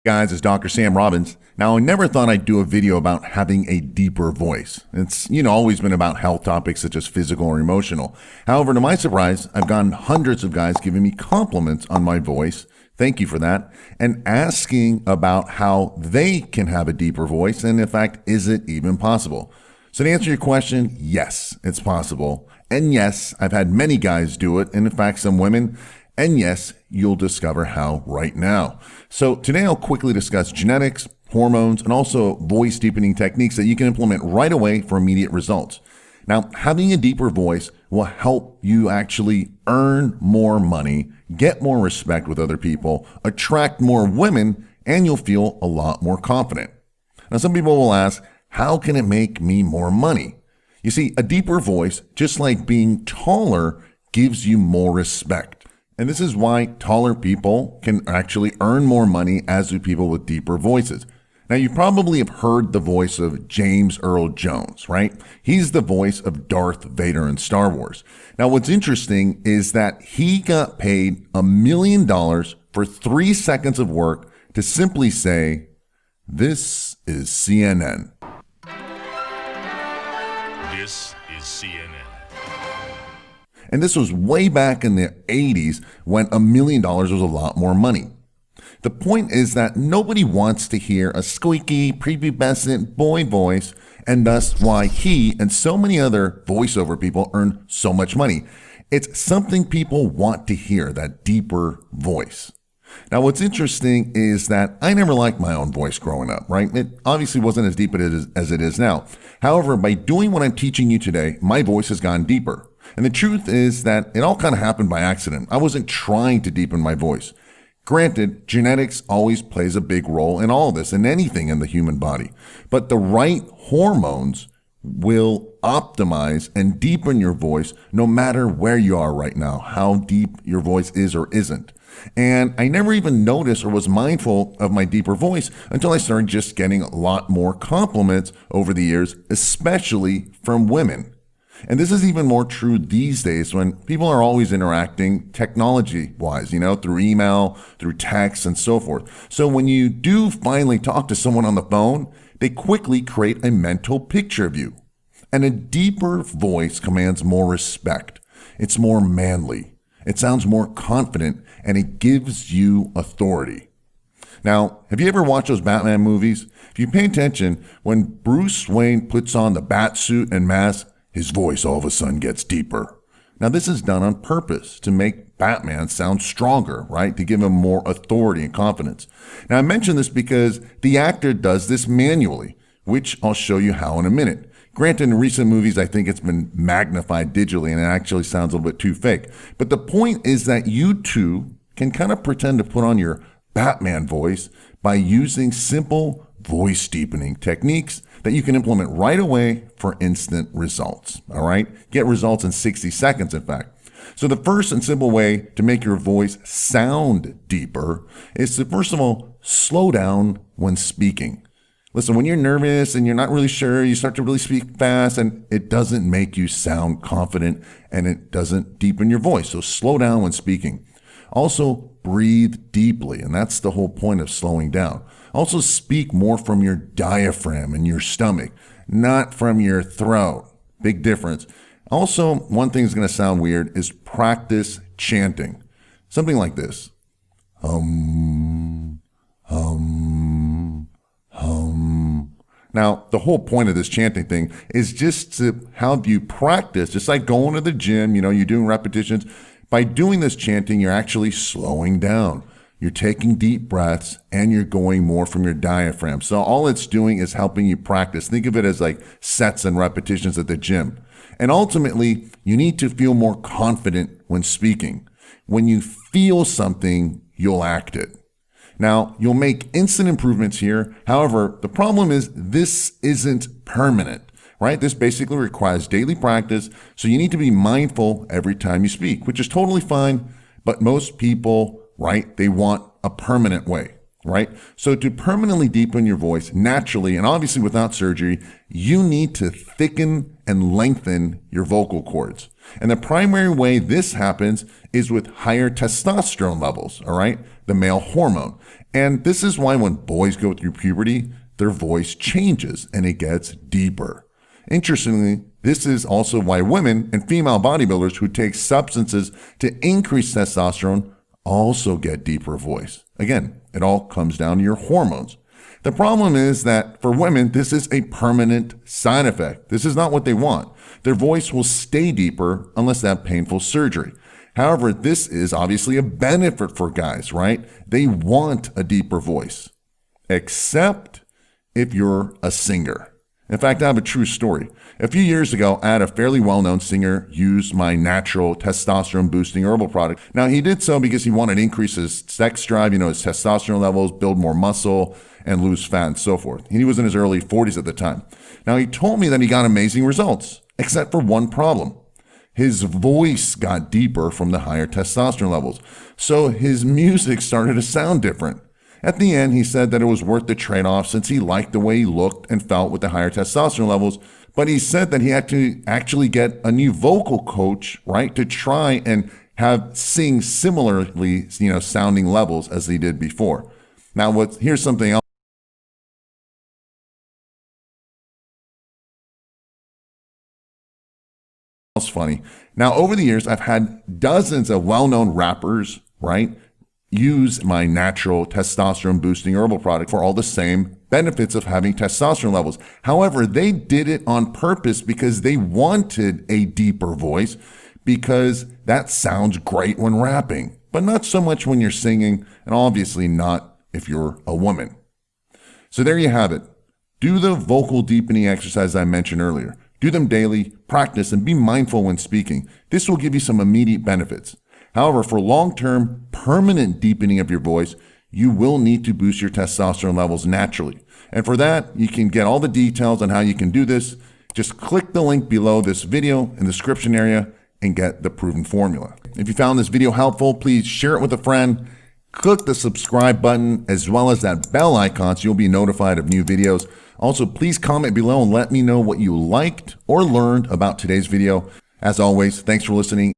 Guys, it's Dr. Sam Robbins. Now, I never thought I'd do a video about having a deeper voice. It's, always been about health topics such as physical or emotional. However, to my surprise, I've gotten hundreds of guys giving me compliments on my voice. Thank you for that. And asking about how they can have a deeper voice. And in fact, is it even possible? So to answer your question, yes, it's possible. And yes, I've had many guys do it. And in fact, some women. And yes, you'll discover how right now. So today I'll quickly discuss genetics, hormones, and also voice deepening techniques that you can implement right away for immediate results. Now, having a deeper voice will help you actually earn more money, get more respect with other people, attract more women, and you'll feel a lot more confident. Now, some people will ask, how can it make me more money? You see, a deeper voice, just like being taller, gives you more respect. And this is why taller people can actually earn more money, as do people with deeper voices. Now, you probably have heard the voice of James Earl Jones, right? He's the voice of Darth Vader in Star Wars. Now, what's interesting is that he got paid $1 million for 3 seconds of work to simply say, "This is CNN." This is CNN. And this was way back in the 80s when $1 million was a lot more money. The point is that nobody wants to hear a squeaky, prepubescent boy voice, and thus why he and so many other voiceover people earn so much money. It's something people want to hear, that deeper voice. Now, what's interesting is that I never liked my own voice growing up, right? It obviously wasn't as deep as it is now. However, by doing what I'm teaching you today, my voice has gone deeper. And the truth is that it all kind of happened by accident. I wasn't trying to deepen my voice. Granted, genetics always plays a big role in all this and anything in the human body. But the right hormones will optimize and deepen your voice no matter where you are right now, how deep your voice is or isn't. And I never even noticed or was mindful of my deeper voice until I started just getting a lot more compliments over the years, especially from women. And this is even more true these days when people are always interacting technology-wise, through email, through text, and so forth. So when you do finally talk to someone on the phone, they quickly create a mental picture of you. And a deeper voice commands more respect. It's more manly. It sounds more confident, and it gives you authority. Now, have you ever watched those Batman movies? If you pay attention, when Bruce Wayne puts on the bat suit and mask, his voice all of a sudden gets deeper. Now, this is done on purpose to make Batman sound stronger, right? To give him more authority and confidence. Now, I mention this because the actor does this manually, which I'll show you how in a minute. Granted, in recent movies, I think it's been magnified digitally and it actually sounds a little bit too fake. But the point is that you too can kind of pretend to put on your Batman voice by using simple voice deepening techniques that you can implement right away for instant results. All right? Get results in 60 seconds, in fact. So the first and simple way to make your voice sound deeper is to, first of all, slow down when speaking. Listen, when you're nervous and you're not really sure, you start to really speak fast and it doesn't make you sound confident and it doesn't deepen your voice. So slow down when speaking. Also, breathe deeply, and that's the whole point of slowing down. Also, speak more from your diaphragm and your stomach, not from your throat. Big difference. Also, one thing that's going to sound weird is practice chanting. Something like this. Hum, hum, hum. Now, the whole point of this chanting thing is just to have you practice, just like going to the gym, you're doing repetitions. By doing this chanting, you're actually slowing down. You're taking deep breaths and you're going more from your diaphragm. So all it's doing is helping you practice. Think of it as like sets and repetitions at the gym. And ultimately, you need to feel more confident when speaking. When you feel something, you'll act it. Now, you'll make instant improvements here. However, the problem is this isn't permanent, right? This basically requires daily practice. So you need to be mindful every time you speak, which is totally fine. But most people, right, they want a permanent way, right? So to permanently deepen your voice naturally, and obviously without surgery, you need to thicken and lengthen your vocal cords. And the primary way this happens is with higher testosterone levels, all right? The male hormone. And this is why when boys go through puberty, their voice changes and it gets deeper. Interestingly, this is also why women and female bodybuilders who take substances to increase testosterone also get deeper voice. Again, it all comes down to your hormones. The problem is that for women, this is a permanent side effect. This is not what they want. Their voice will stay deeper unless they have painful surgery. However, this is obviously a benefit for guys, right? They want a deeper voice, except if you're a singer. In fact, I have a true story. A few years ago, I had a fairly well-known singer use my natural testosterone boosting herbal product. Now, he did so because he wanted to increase his sex drive, his testosterone levels, build more muscle, and lose fat and so forth. He was in his early 40s at the time. Now, he told me that he got amazing results, except for one problem. His voice got deeper from the higher testosterone levels. So his music started to sound different. At the end, he said that it was worth the trade-off since he liked the way he looked and felt with the higher testosterone levels. But he said that he had to actually get a new vocal coach, right, to try and sing similarly, sounding levels as he did before. Now, here's something else funny. Now, over the years, I've had dozens of well-known rappers, right, use my natural testosterone boosting herbal product for all the same benefits of having testosterone levels. However, they did it on purpose because they wanted a deeper voice, because that sounds great when rapping, but not so much when you're singing, and obviously not if you're a woman. So there you have it. Do the vocal deepening exercise I mentioned earlier. Do them daily, practice, and be mindful when speaking. This will give you some immediate benefits. However, for long-term, permanent deepening of your voice, you will need to boost your testosterone levels naturally. And for that, you can get all the details on how you can do this. Just click the link below this video in the description area and get the proven formula. If you found this video helpful, please share it with a friend. Click the subscribe button as well as that bell icon so you'll be notified of new videos. Also, please comment below and let me know what you liked or learned about today's video. As always, thanks for listening.